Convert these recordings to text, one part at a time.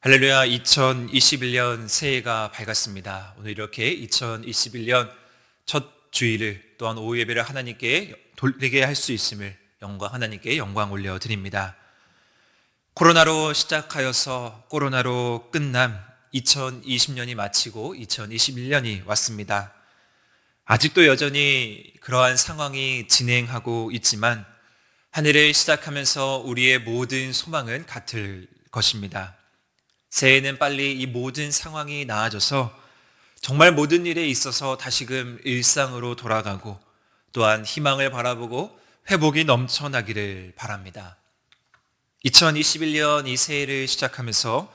할렐루야, 2021년 새해가 밝았습니다. 오늘 이렇게 2021년 첫 주일을 또한 오후 예배를 하나님께 돌리게 할 수 있음을 하나님께 영광 올려드립니다. 코로나로 시작하여서 코로나로 끝난 2020년이 마치고 2021년이 왔습니다. 아직도 여전히 그러한 상황이 진행하고 있지만 한 해를 시작하면서 우리의 모든 소망은 같을 것입니다. 새해에는 빨리 이 모든 상황이 나아져서 정말 모든 일에 있어서 다시금 일상으로 돌아가고 또한 희망을 바라보고 회복이 넘쳐나기를 바랍니다. 2021년 이 새해를 시작하면서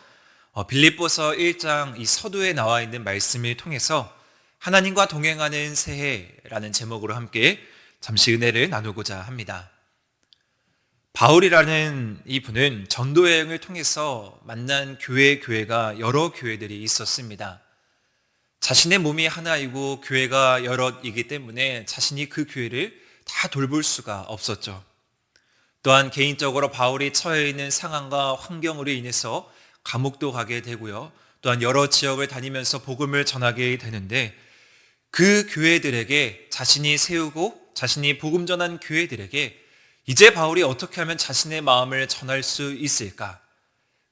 빌립보서 1장 이 서두에 나와 있는 말씀을 통해서 하나님과 동행하는 새해라는 제목으로 함께 잠시 은혜를 나누고자 합니다. 바울이라는 이분은 전도 여행을 통해서 만난 교회가 여러 교회들이 있었습니다. 자신의 몸이 하나이고 교회가 여럿이기 때문에 자신이 그 교회를 다 돌볼 수가 없었죠. 또한 개인적으로 바울이 처해 있는 상황과 환경으로 인해서 감옥도 가게 되고요. 또한 여러 지역을 다니면서 복음을 전하게 되는데 그 교회들에게 자신이 세우고 자신이 복음 전한 교회들에게 이제 바울이 어떻게 하면 자신의 마음을 전할 수 있을까?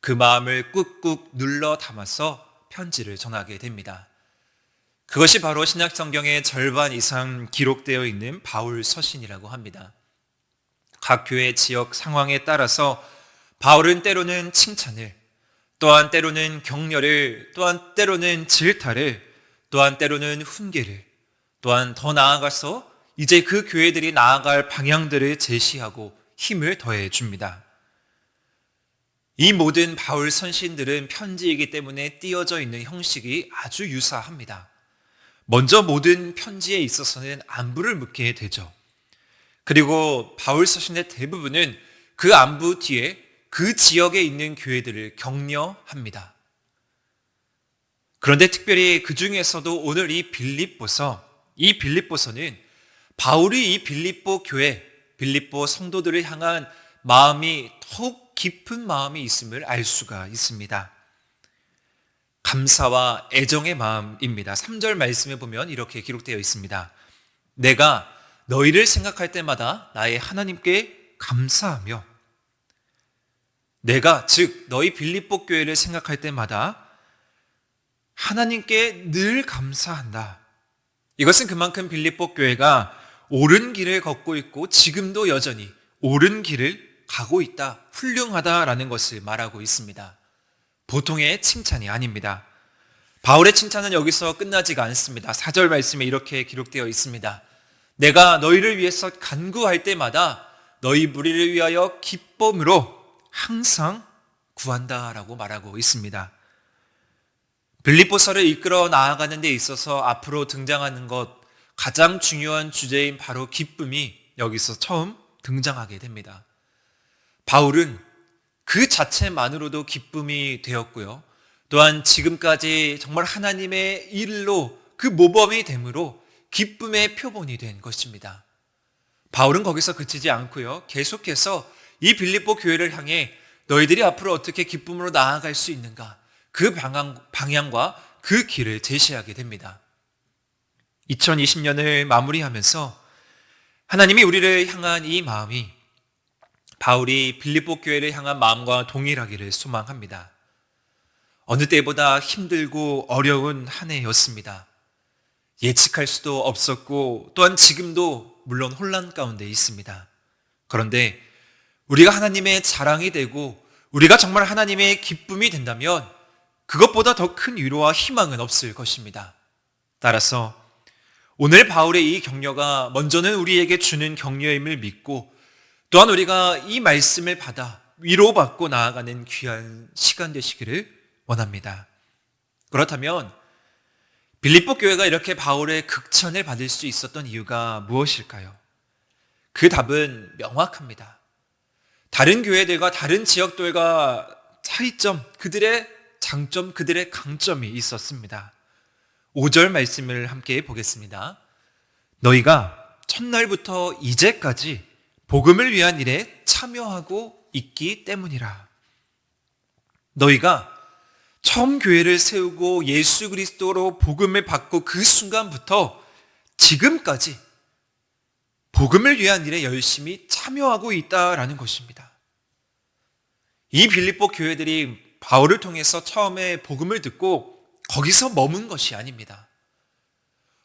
그 마음을 꾹꾹 눌러 담아서 편지를 전하게 됩니다. 그것이 바로 신약 성경의 절반 이상 기록되어 있는 바울 서신이라고 합니다. 각 교회 지역 상황에 따라서 바울은 때로는 칭찬을, 또한 때로는 격려를, 또한 때로는 질타를, 또한 때로는 훈계를, 또한 더 나아가서 이제 그 교회들이 나아갈 방향들을 제시하고 힘을 더해 줍니다. 이 모든 바울 선신들은 편지이기 때문에 띄어져 있는 형식이 아주 유사합니다. 먼저 모든 편지에 있어서는 안부를 묻게 되죠. 그리고 바울 서신의 대부분은 그 안부 뒤에 그 지역에 있는 교회들을 격려합니다. 그런데 특별히 그 중에서도 오늘 이 빌립보서는 바울이 이 빌립보 교회, 빌립보 성도들을 향한 마음이 더욱 깊은 마음이 있음을 알 수가 있습니다. 감사와 애정의 마음입니다. 3절 말씀에 보면 이렇게 기록되어 있습니다. 내가 너희를 생각할 때마다 나의 하나님께 감사하며 내가 즉 너희 빌립보 교회를 생각할 때마다 하나님께 늘 감사한다. 이것은 그만큼 빌립보 교회가 옳은 길을 걷고 있고 지금도 여전히 옳은 길을 가고 있다, 훌륭하다라는 것을 말하고 있습니다. 보통의 칭찬이 아닙니다. 바울의 칭찬은 여기서 끝나지가 않습니다. 4절 말씀에 이렇게 기록되어 있습니다. 내가 너희를 위해서 간구할 때마다 너희 무리를 위하여 기쁨으로 항상 구한다라고 말하고 있습니다. 빌립보서를 이끌어 나아가는 데 있어서 앞으로 등장하는 것 가장 중요한 주제인 바로 기쁨이 여기서 처음 등장하게 됩니다. 바울은 그 자체만으로도 기쁨이 되었고요. 또한 지금까지 정말 하나님의 일로 그 모범이 됨으로 기쁨의 표본이 된 것입니다. 바울은 거기서 그치지 않고요. 계속해서 이 빌립보 교회를 향해 너희들이 앞으로 어떻게 기쁨으로 나아갈 수 있는가? 그 방향과 그 길을 제시하게 됩니다. 2020년을 마무리하면서 하나님이 우리를 향한 이 마음이 바울이 빌립보 교회를 향한 마음과 동일하기를 소망합니다. 어느 때보다 힘들고 어려운 한 해였습니다. 예측할 수도 없었고 또한 지금도 물론 혼란 가운데 있습니다. 그런데 우리가 하나님의 자랑이 되고 우리가 정말 하나님의 기쁨이 된다면 그것보다 더 큰 위로와 희망은 없을 것입니다. 따라서 오늘 바울의 이 격려가 먼저는 우리에게 주는 격려임을 믿고 또한 우리가 이 말씀을 받아 위로받고 나아가는 귀한 시간 되시기를 원합니다. 그렇다면 빌립보 교회가 이렇게 바울의 극찬을 받을 수 있었던 이유가 무엇일까요? 그 답은 명확합니다. 다른 교회들과 다른 지역들과 차이점, 그들의 장점, 그들의 강점이 있었습니다. 5절 말씀을 함께 보겠습니다. 너희가 첫날부터 이제까지 복음을 위한 일에 참여하고 있기 때문이라. 너희가 처음 교회를 세우고 예수 그리스도로 복음을 받고 그 순간부터 지금까지 복음을 위한 일에 열심히 참여하고 있다라는 것입니다. 이 빌립보 교회들이 바울을 통해서 처음에 복음을 듣고 거기서 머문 것이 아닙니다.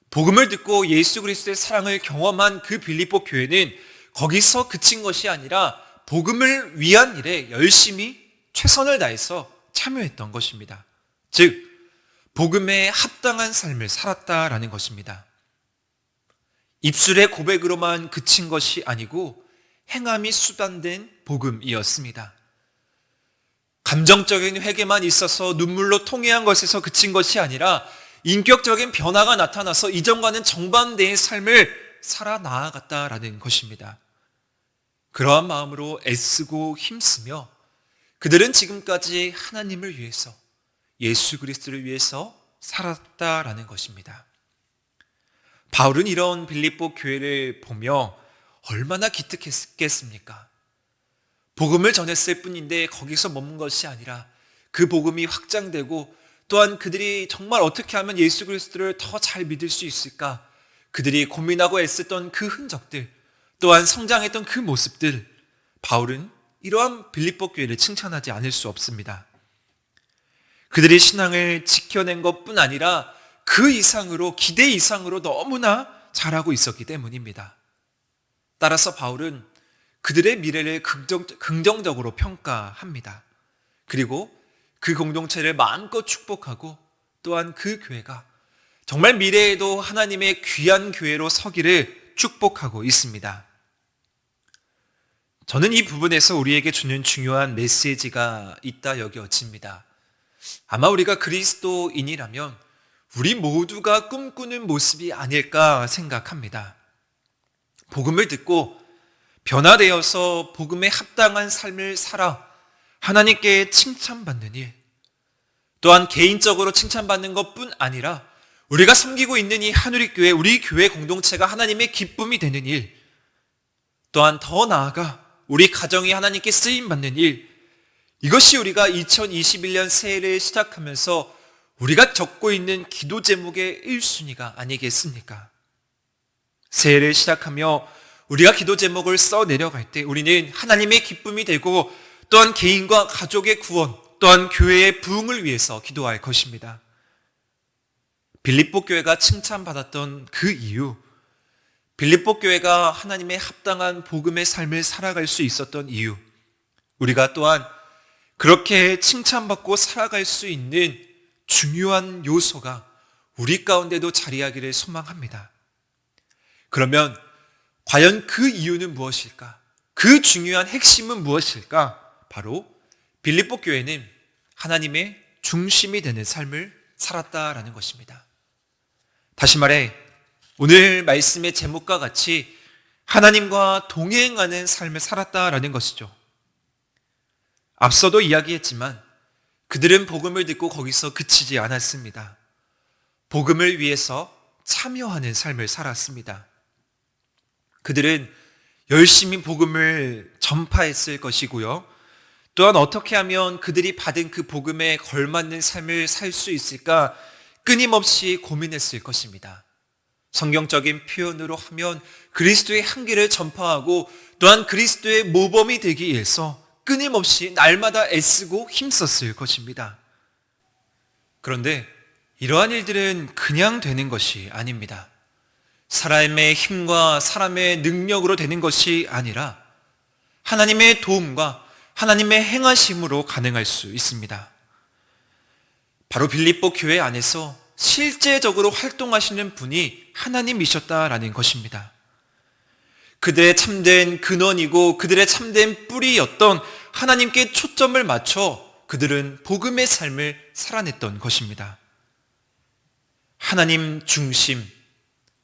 복음을 듣고 예수 그리스도의 사랑을 경험한 그 빌립보 교회는 거기서 그친 것이 아니라 복음을 위한 일에 열심히 최선을 다해서 참여했던 것입니다. 즉, 복음에 합당한 삶을 살았다라는 것입니다. 입술의 고백으로만 그친 것이 아니고 행함이 수단된 복음이었습니다. 감정적인 회개만 있어서 눈물로 통회한 것에서 그친 것이 아니라 인격적인 변화가 나타나서 이전과는 정반대의 삶을 살아 나아갔다라는 것입니다. 그러한 마음으로 애쓰고 힘쓰며 그들은 지금까지 하나님을 위해서, 예수 그리스도를 위해서 살았다라는 것입니다. 바울은 이런 빌립보 교회를 보며 얼마나 기특했겠습니까? 복음을 전했을 뿐인데 거기서 머문 것이 아니라 그 복음이 확장되고 또한 그들이 정말 어떻게 하면 예수 그리스도를 더 잘 믿을 수 있을까? 그들이 고민하고 애썼던 그 흔적들, 또한 성장했던 그 모습들, 바울은 이러한 빌립보 교회를 칭찬하지 않을 수 없습니다. 그들이 신앙을 지켜낸 것뿐 아니라 그 이상으로, 기대 이상으로 너무나 잘하고 있었기 때문입니다. 따라서 바울은 그들의 미래를 긍정적으로 평가합니다. 그리고 그 공동체를 마음껏 축복하고 또한 그 교회가 정말 미래에도 하나님의 귀한 교회로 서기를 축복하고 있습니다. 저는 이 부분에서 우리에게 주는 중요한 메시지가 있다 여겨집니다. 아마 우리가 그리스도인이라면 우리 모두가 꿈꾸는 모습이 아닐까 생각합니다. 복음을 듣고 변화되어서 복음에 합당한 삶을 살아 하나님께 칭찬받는 일, 또한 개인적으로 칭찬받는 것뿐 아니라 우리가 섬기고 있는 이 한우리교회, 우리 교회 공동체가 하나님의 기쁨이 되는 일, 또한 더 나아가 우리 가정이 하나님께 쓰임받는 일, 이것이 우리가 2021년 새해를 시작하면서 우리가 적고 있는 기도 제목의 1순위가 아니겠습니까? 새해를 시작하며 우리가 기도 제목을 써 내려갈 때 우리는 하나님의 기쁨이 되고 또한 개인과 가족의 구원, 또한 교회의 부흥을 위해서 기도할 것입니다. 빌립보 교회가 칭찬받았던 그 이유, 빌립보 교회가 하나님의 합당한 복음의 삶을 살아갈 수 있었던 이유, 우리가 또한 그렇게 칭찬받고 살아갈 수 있는 중요한 요소가 우리 가운데도 자리하기를 소망합니다. 그러면 과연 그 이유는 무엇일까? 그 중요한 핵심은 무엇일까? 바로 빌립보 교회는 하나님의 중심이 되는 삶을 살았다라는 것입니다. 다시 말해 오늘 말씀의 제목과 같이 하나님과 동행하는 삶을 살았다라는 것이죠. 앞서도 이야기했지만 그들은 복음을 듣고 거기서 그치지 않았습니다. 복음을 위해서 참여하는 삶을 살았습니다. 그들은 열심히 복음을 전파했을 것이고요. 또한 어떻게 하면 그들이 받은 그 복음에 걸맞는 삶을 살 수 있을까 끊임없이 고민했을 것입니다. 성경적인 표현으로 하면 그리스도의 향기를 전파하고 또한 그리스도의 모범이 되기 위해서 끊임없이 날마다 애쓰고 힘썼을 것입니다. 그런데 이러한 일들은 그냥 되는 것이 아닙니다. 사람의 힘과 사람의 능력으로 되는 것이 아니라 하나님의 도움과 하나님의 행하심으로 가능할 수 있습니다. 바로 빌립보 교회 안에서 실제적으로 활동하시는 분이 하나님이셨다라는 것입니다. 그들의 참된 근원이고 그들의 참된 뿌리였던 하나님께 초점을 맞춰 그들은 복음의 삶을 살아냈던 것입니다. 하나님 중심,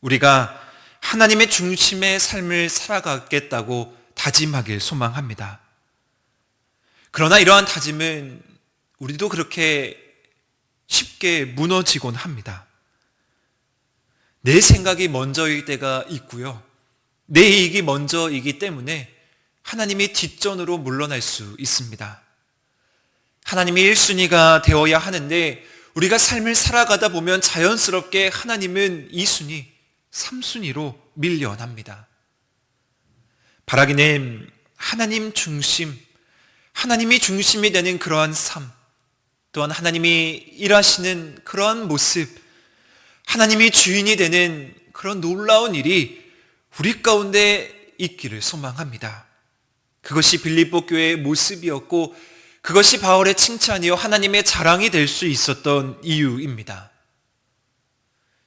우리가 하나님의 중심의 삶을 살아가겠다고 다짐하길 소망합니다. 그러나 이러한 다짐은 우리도 그렇게 쉽게 무너지곤 합니다. 내 생각이 먼저일 때가 있고요. 내 이익이 먼저이기 때문에 하나님이 뒷전으로 물러날 수 있습니다. 하나님이 1순위가 되어야 하는데 우리가 삶을 살아가다 보면 자연스럽게 하나님은 2순위, 3순위로 밀려납니다. 바라기는 하나님 중심, 하나님이 중심이 되는 그러한 삶, 또한 하나님이 일하시는 그러한 모습, 하나님이 주인이 되는 그런 놀라운 일이 우리 가운데 있기를 소망합니다. 그것이 빌립보 교회의 모습이었고 그것이 바울의 칭찬이요 하나님의 자랑이 될 수 있었던 이유입니다.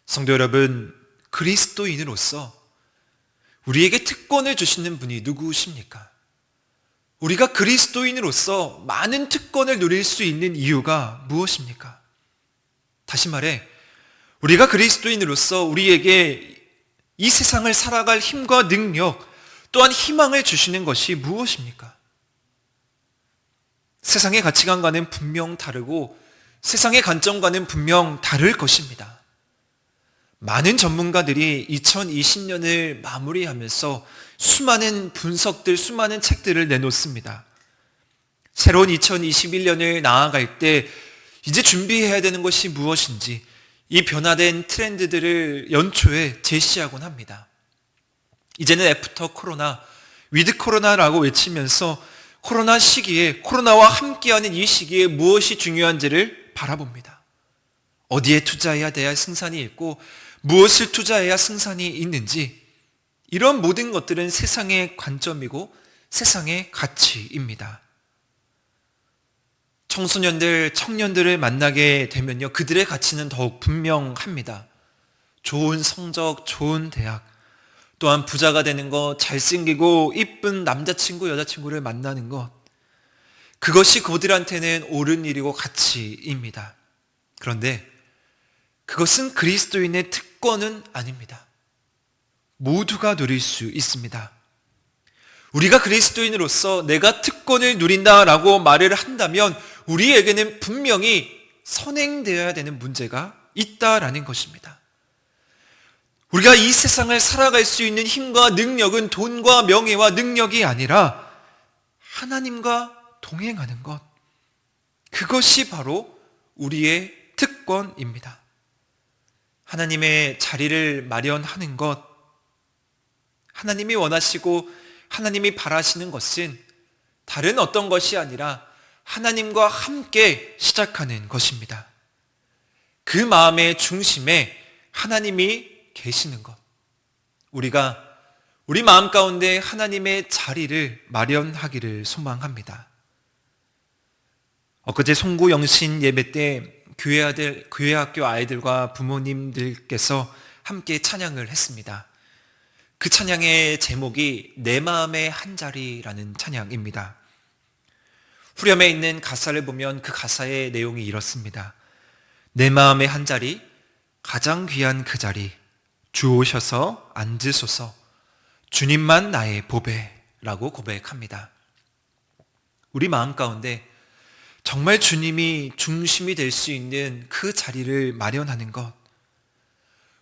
성도 여러분, 그리스도인으로서 우리에게 특권을 주시는 분이 누구십니까? 우리가 그리스도인으로서 많은 특권을 누릴 수 있는 이유가 무엇입니까? 다시 말해, 우리가 그리스도인으로서 우리에게 이 세상을 살아갈 힘과 능력, 또한 희망을 주시는 것이 무엇입니까? 세상의 가치관과는 분명 다르고 세상의 관점과는 분명 다를 것입니다. 많은 전문가들이 2020년을 마무리하면서 수많은 분석들, 수많은 책들을 내놓습니다. 새로운 2021년을 나아갈 때 이제 준비해야 되는 것이 무엇인지 이 변화된 트렌드들을 연초에 제시하곤 합니다. 이제는 애프터 코로나, 위드 코로나라고 외치면서 코로나 시기에, 코로나와 함께하는 이 시기에 무엇이 중요한지를 바라봅니다. 어디에 투자해야 돼야 승산이 있고 무엇을 투자해야 승산이 있는지, 이런 모든 것들은 세상의 관점이고 세상의 가치입니다. 청소년들, 청년들을 만나게 되면요, 그들의 가치는 더욱 분명합니다. 좋은 성적, 좋은 대학, 또한 부자가 되는 것, 잘생기고 이쁜 남자친구, 여자친구를 만나는 것, 그것이 그들한테는 옳은 일이고 가치입니다. 그런데 그것은 그리스도인의 특권은 아닙니다. 모두가 누릴 수 있습니다. 우리가 그리스도인으로서 내가 특권을 누린다라고 말을 한다면 우리에게는 분명히 선행되어야 되는 문제가 있다라는 것입니다. 우리가 이 세상을 살아갈 수 있는 힘과 능력은 돈과 명예와 능력이 아니라 하나님과 동행하는 것, 그것이 바로 우리의 특권입니다. 하나님의 자리를 마련하는 것, 하나님이 원하시고 하나님이 바라시는 것은 다른 어떤 것이 아니라 하나님과 함께 시작하는 것입니다. 그 마음의 중심에 하나님이 계시는 것, 우리가 우리 마음 가운데 하나님의 자리를 마련하기를 소망합니다. 엊그제 송구 영신 예배 때 교회 학교 아이들과 부모님들께서 함께 찬양을 했습니다. 그 찬양의 제목이 내 마음의 한 자리라는 찬양입니다. 후렴에 있는 가사를 보면 그 가사의 내용이 이렇습니다. 내 마음의 한 자리, 가장 귀한 그 자리, 주 오셔서 앉으소서, 주님만 나의 보배라고 고백합니다. 우리 마음 가운데 정말 주님이 중심이 될 수 있는 그 자리를 마련하는 것,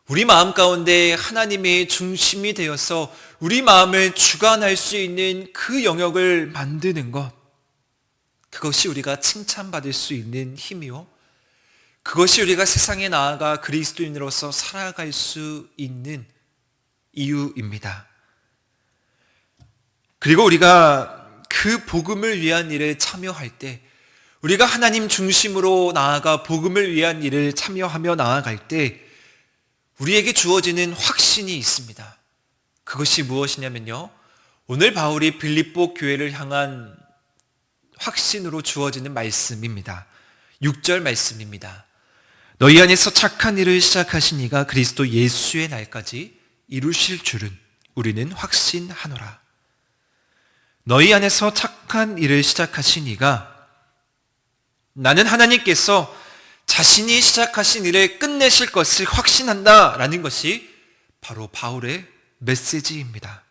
우리 마음 가운데 하나님의 중심이 되어서 우리 마음을 주관할 수 있는 그 영역을 만드는 것, 그것이 우리가 칭찬받을 수 있는 힘이요, 그것이 우리가 세상에 나아가 그리스도인으로서 살아갈 수 있는 이유입니다. 그리고 우리가 그 복음을 위한 일에 참여할 때, 우리가 하나님 중심으로 나아가 복음을 위한 일을 참여하며 나아갈 때 우리에게 주어지는 확신이 있습니다. 그것이 무엇이냐면요, 오늘 바울이 빌립보 교회를 향한 확신으로 주어지는 말씀입니다. 6절 말씀입니다. 너희 안에서 착한 일을 시작하신 이가 그리스도 예수의 날까지 이루실 줄은 우리는 확신하노라. 너희 안에서 착한 일을 시작하신 이가, 나는 하나님께서 자신이 시작하신 일을 끝내실 것을 확신한다라는 것이 바로 바울의 메시지입니다.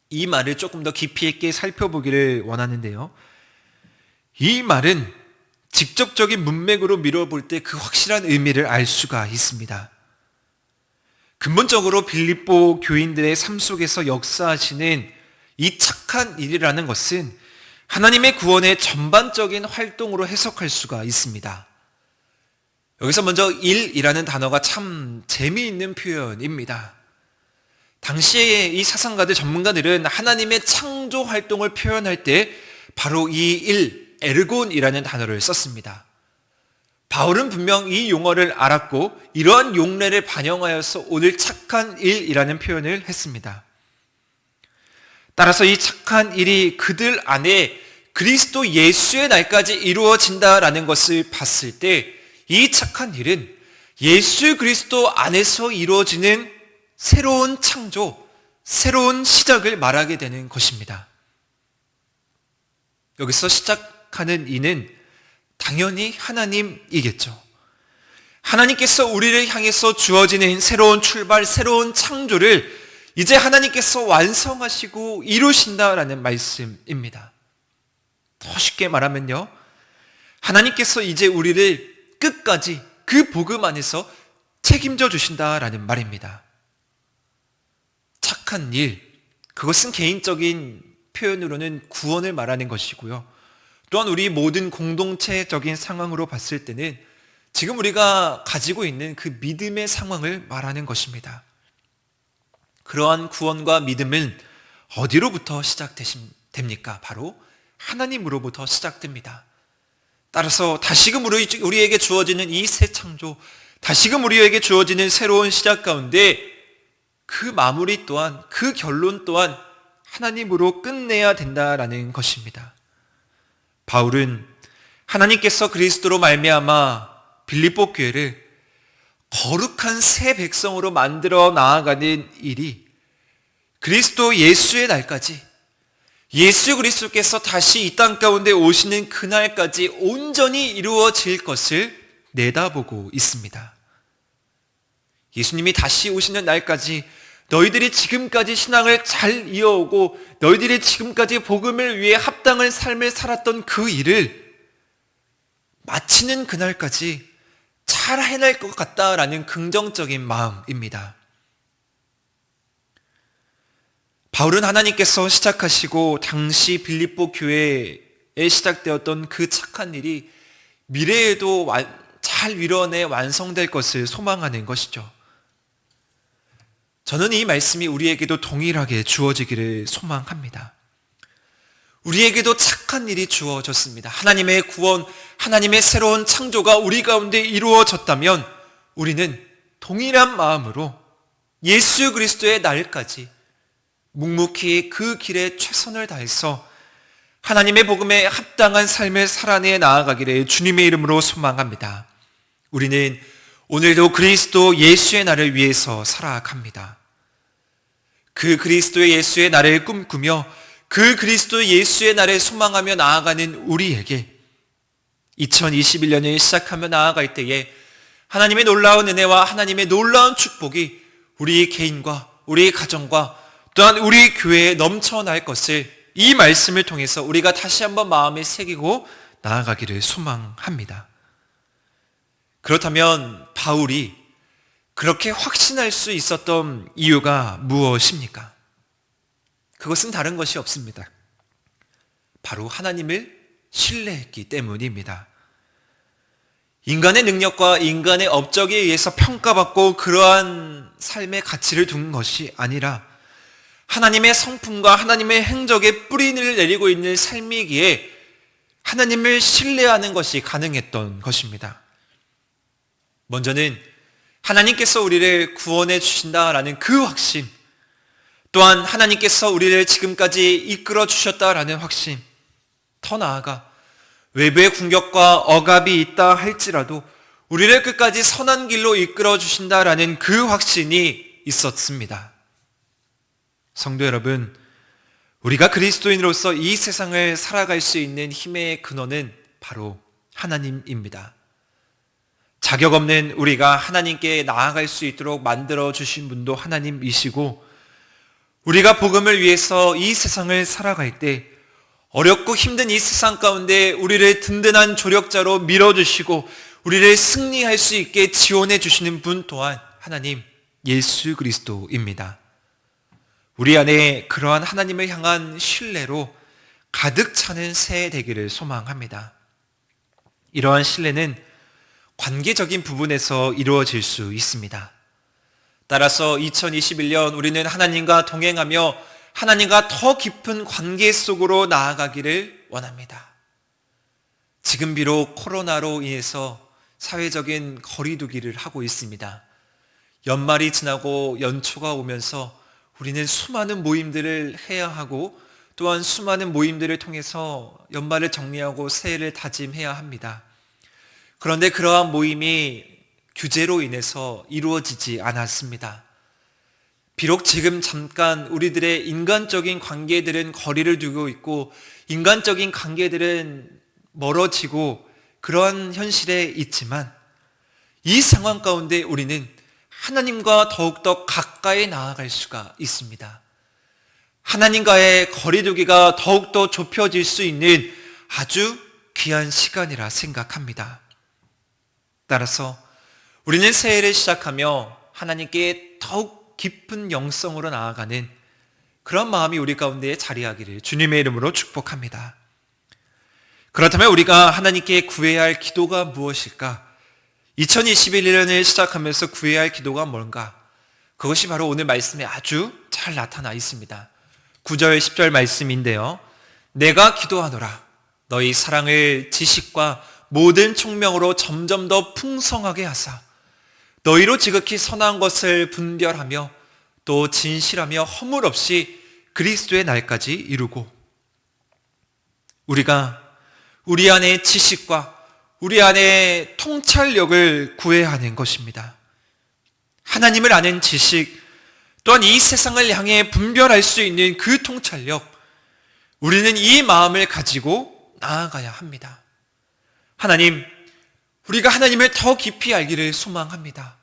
이 말을 조금 더 깊이 있게 살펴보기를 원하는데요, 이 말은 직접적인 문맥으로 미뤄볼 때 그 확실한 의미를 알 수가 있습니다. 근본적으로 빌립보 교인들의 삶 속에서 역사하시는 이 착한 일이라는 것은 하나님의 구원의 전반적인 활동으로 해석할 수가 있습니다. 여기서 먼저 일이라는 단어가 참 재미있는 표현입니다. 당시에 이 사상가들, 전문가들은 하나님의 창조 활동을 표현할 때 바로 이 일, 에르곤이라는 단어를 썼습니다. 바울은 분명 이 용어를 알았고 이러한 용례를 반영하여서 오늘 착한 일이라는 표현을 했습니다. 따라서 이 착한 일이 그들 안에 그리스도 예수의 날까지 이루어진다라는 것을 봤을 때 이 착한 일은 예수 그리스도 안에서 이루어지는 새로운 창조, 새로운 시작을 말하게 되는 것입니다. 여기서 시작하는 이는 당연히 하나님이겠죠. 하나님께서 우리를 향해서 주어지는 새로운 출발, 새로운 창조를 이제 하나님께서 완성하시고 이루신다라는 말씀입니다. 더 쉽게 말하면요, 하나님께서 이제 우리를 끝까지 그 복음 안에서 책임져 주신다라는 말입니다. 착한 일, 그것은 개인적인 표현으로는 구원을 말하는 것이고요. 또한 우리 모든 공동체적인 상황으로 봤을 때는 지금 우리가 가지고 있는 그 믿음의 상황을 말하는 것입니다. 그러한 구원과 믿음은 어디로부터 시작됩니까? 바로 하나님으로부터 시작됩니다. 따라서 다시금 우리에게 주어지는 이 새 창조, 다시금 우리에게 주어지는 새로운 시작 가운데 그 마무리 또한, 그 결론 또한 하나님으로 끝내야 된다라는 것입니다. 바울은 하나님께서 그리스도로 말미암아 빌립보 교회를 거룩한 새 백성으로 만들어 나아가는 일이 그리스도 예수의 날까지, 예수 그리스도께서 다시 이 땅 가운데 오시는 그날까지 온전히 이루어질 것을 내다보고 있습니다. 예수님이 다시 오시는 날까지 너희들이 지금까지 신앙을 잘 이어오고 너희들이 지금까지 복음을 위해 합당한 삶을 살았던 그 일을 마치는 그날까지 잘 해낼 것 같다라는 긍정적인 마음입니다. 바울은 하나님께서 시작하시고 당시 빌립보 교회에 시작되었던 그 착한 일이 미래에도 잘 이뤄내 완성될 것을 소망하는 것이죠. 저는 이 말씀이 우리에게도 동일하게 주어지기를 소망합니다. 우리에게도 착한 일이 주어졌습니다. 하나님의 구원, 하나님의 새로운 창조가 우리 가운데 이루어졌다면 우리는 동일한 마음으로 예수 그리스도의 날까지 묵묵히 그 길에 최선을 다해서 하나님의 복음에 합당한 삶을 살아내 나아가기를 주님의 이름으로 소망합니다. 우리는 오늘도 그리스도 예수의 날을 위해서 살아갑니다. 그 그리스도 예수의 날을 꿈꾸며 그 그리스도 예수의 날을 소망하며 나아가는 우리에게 2021년을 시작하며 나아갈 때에 하나님의 놀라운 은혜와 하나님의 놀라운 축복이 우리 개인과 우리 가정과 또한 우리 교회에 넘쳐날 것을 이 말씀을 통해서 우리가 다시 한번 마음에 새기고 나아가기를 소망합니다. 그렇다면 바울이 그렇게 확신할 수 있었던 이유가 무엇입니까? 그것은 다른 것이 없습니다. 바로 하나님을 신뢰했기 때문입니다. 인간의 능력과 인간의 업적에 의해서 평가받고 그러한 삶의 가치를 둔 것이 아니라 하나님의 성품과 하나님의 행적에 뿌리를 내리고 있는 삶이기에 하나님을 신뢰하는 것이 가능했던 것입니다. 먼저는 하나님께서 우리를 구원해 주신다라는 그 확신, 또한 하나님께서 우리를 지금까지 이끌어 주셨다라는 확신, 더 나아가 외부의 공격과 억압이 있다 할지라도 우리를 끝까지 선한 길로 이끌어 주신다라는 그 확신이 있었습니다. 성도 여러분, 우리가 그리스도인으로서 이 세상을 살아갈 수 있는 힘의 근원은 바로 하나님입니다. 자격 없는 우리가 하나님께 나아갈 수 있도록 만들어 주신 분도 하나님이시고, 우리가 복음을 위해서 이 세상을 살아갈 때 어렵고 힘든 이 세상 가운데 우리를 든든한 조력자로 밀어주시고 우리를 승리할 수 있게 지원해 주시는 분 또한 하나님 예수 그리스도입니다. 우리 안에 그러한 하나님을 향한 신뢰로 가득 차는 새해 되기를 소망합니다. 이러한 신뢰는 관계적인 부분에서 이루어질 수 있습니다. 따라서 2021년 우리는 하나님과 동행하며 하나님과 더 깊은 관계 속으로 나아가기를 원합니다. 지금 비록 코로나로 인해서 사회적인 거리두기를 하고 있습니다. 연말이 지나고 연초가 오면서 우리는 수많은 모임들을 해야 하고 또한 수많은 모임들을 통해서 연말을 정리하고 새해를 다짐해야 합니다. 그런데 그러한 모임이 규제로 인해서 이루어지지 않았습니다. 비록 지금 잠깐 우리들의 인간적인 관계들은 거리를 두고 있고 인간적인 관계들은 멀어지고 그러한 현실에 있지만 이 상황 가운데 우리는 하나님과 더욱더 가까이 나아갈 수가 있습니다. 하나님과의 거리두기가 더욱더 좁혀질 수 있는 아주 귀한 시간이라 생각합니다. 따라서 우리는 새해를 시작하며 하나님께 더욱 깊은 영성으로 나아가는 그런 마음이 우리 가운데 자리하기를 주님의 이름으로 축복합니다. 그렇다면 우리가 하나님께 구해야 할 기도가 무엇일까? 2021년을 시작하면서 구해야 할 기도가 뭔가? 그것이 바로 오늘 말씀에 아주 잘 나타나 있습니다. 9절 10절 말씀인데요. 내가 기도하노라 너희 사랑을 지식과 모든 총명으로 점점 더 풍성하게 하사 너희로 지극히 선한 것을 분별하며 또 진실하며 허물 없이 그리스도의 날까지 이루고. 우리가 우리 안에 지식과 우리 안에 통찰력을 구해야 하는 것입니다. 하나님을 아는 지식, 또한 이 세상을 향해 분별할 수 있는 그 통찰력, 우리는 이 마음을 가지고 나아가야 합니다. 하나님, 우리가 하나님을 더 깊이 알기를 소망합니다.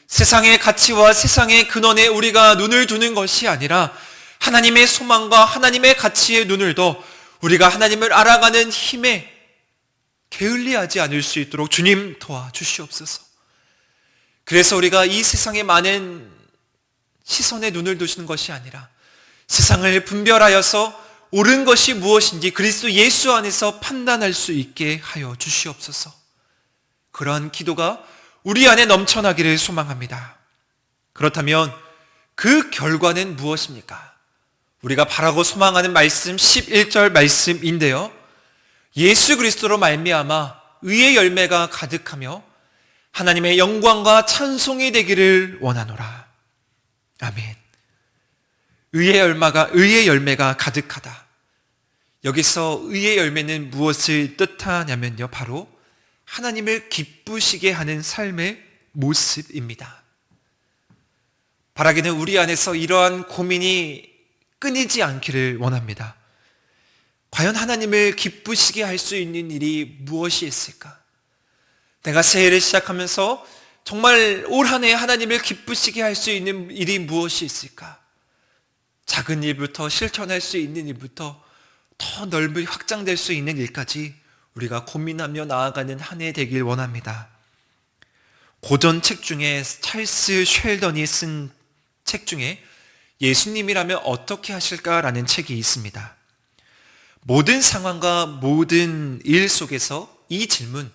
세상의 가치와 세상의 근원에 우리가 눈을 두는 것이 아니라 하나님의 소망과 하나님의 가치에 눈을 둬 우리가 하나님을 알아가는 힘에 게을리하지 않을 수 있도록 주님 도와주시옵소서. 그래서 우리가 이 세상의 많은 시선에 눈을 두시는 것이 아니라 세상을 분별하여서 옳은 것이 무엇인지 그리스도 예수 안에서 판단할 수 있게 하여 주시옵소서. 그러한 기도가 우리 안에 넘쳐나기를 소망합니다. 그렇다면 그 결과는 무엇입니까? 우리가 바라고 소망하는 말씀 11절 말씀인데요. 예수 그리스도로 말미암아 의의 열매가 가득하며 하나님의 영광과 찬송이 되기를 원하노라. 아멘. 의의 열매가 가득하다. 여기서 의의 열매는 무엇을 뜻하냐면요, 바로 하나님을 기쁘시게 하는 삶의 모습입니다. 바라기는 우리 안에서 이러한 고민이 끊이지 않기를 원합니다. 과연 하나님을 기쁘시게 할 수 있는 일이 무엇이 있을까? 내가 새해를 시작하면서 정말 올 한 해 하나님을 기쁘시게 할 수 있는 일이 무엇이 있을까? 작은 일부터 실천할 수 있는 일부터 더 넓이 확장될 수 있는 일까지 우리가 고민하며 나아가는 한 해 되길 원합니다. 고전 책 중에 찰스 쉘던이 쓴 책 중에 예수님이라면 어떻게 하실까라는 책이 있습니다. 모든 상황과 모든 일 속에서 이 질문,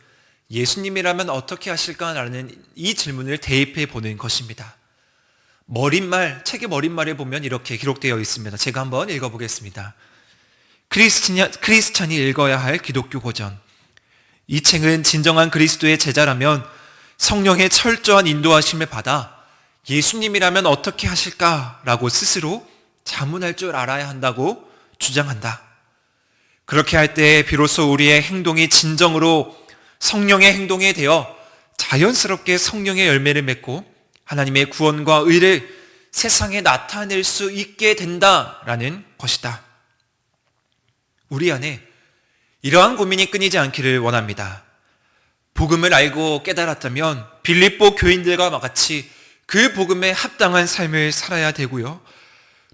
예수님이라면 어떻게 하실까라는 이 질문을 대입해 보는 것입니다. 책의 머릿말에 보면 이렇게 기록되어 있습니다. 제가 한번 읽어보겠습니다. 크리스찬이 읽어야 할 기독교 고전. 이 책은 진정한 그리스도의 제자라면 성령의 철저한 인도하심을 받아 예수님이라면 어떻게 하실까라고 스스로 자문할 줄 알아야 한다고 주장한다. 그렇게 할 때 비로소 우리의 행동이 진정으로 성령의 행동이 되어 자연스럽게 성령의 열매를 맺고 하나님의 구원과 의를 세상에 나타낼 수 있게 된다라는 것이다. 우리 안에 이러한 고민이 끊이지 않기를 원합니다. 복음을 알고 깨달았다면 빌립보 교인들과 같이 그 복음에 합당한 삶을 살아야 되고요.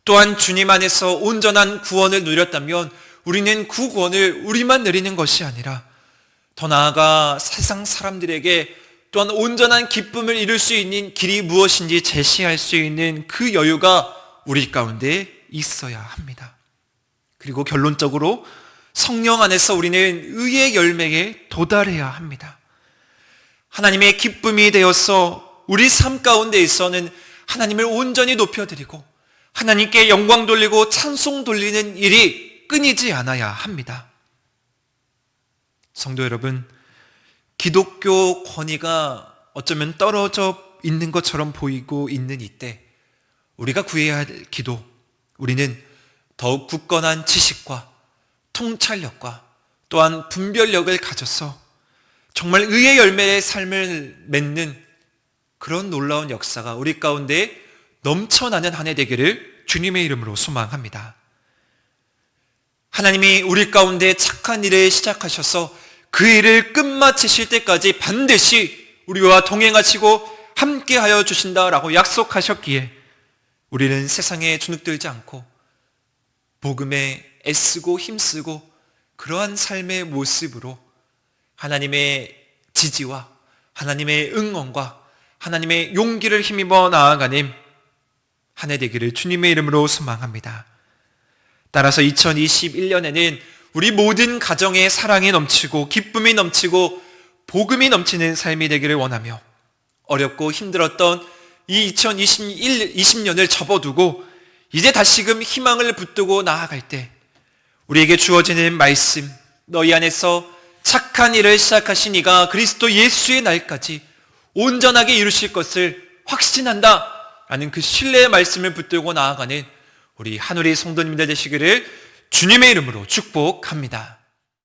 또한 주님 안에서 온전한 구원을 누렸다면 우리는 그 구원을 우리만 누리는 것이 아니라 더 나아가 세상 사람들에게 또한 온전한 기쁨을 이룰 수 있는 길이 무엇인지 제시할 수 있는 그 여유가 우리 가운데 있어야 합니다. 그리고 결론적으로 성령 안에서 우리는 의의 열매에 도달해야 합니다. 하나님의 기쁨이 되어서 우리 삶 가운데에서는 하나님을 온전히 높여드리고 하나님께 영광 돌리고 찬송 돌리는 일이 끊이지 않아야 합니다. 성도 여러분, 기독교 권위가 어쩌면 떨어져 있는 것처럼 보이고 있는 이때 우리가 구해야 할 기도, 우리는 더욱 굳건한 지식과 통찰력과 또한 분별력을 가져서 정말 의의 열매의 삶을 맺는 그런 놀라운 역사가 우리 가운데 넘쳐나는 한 해 되기를 주님의 이름으로 소망합니다. 하나님이 우리 가운데 착한 일을 시작하셔서 그 일을 끝마치실 때까지 반드시 우리와 동행하시고 함께하여 주신다라고 약속하셨기에 우리는 세상에 주눅들지 않고 복음에 애쓰고 힘쓰고 그러한 삶의 모습으로 하나님의 지지와 하나님의 응원과 하나님의 용기를 힘입어 나아가는 한 해 되기를 주님의 이름으로 소망합니다. 따라서 2021년에는 우리 모든 가정에 사랑이 넘치고 기쁨이 넘치고 복음이 넘치는 삶이 되기를 원하며 어렵고 힘들었던 이 2020년을 접어두고 이제 다시금 희망을 붙들고 나아갈 때 우리에게 주어지는 말씀, 너희 안에서 착한 일을 시작하신 이가 그리스도 예수의 날까지 온전하게 이루실 것을 확신한다 라는 그 신뢰의 말씀을 붙들고 나아가는 우리 한우리 성도님들 되시기를 주님의 이름으로 축복합니다.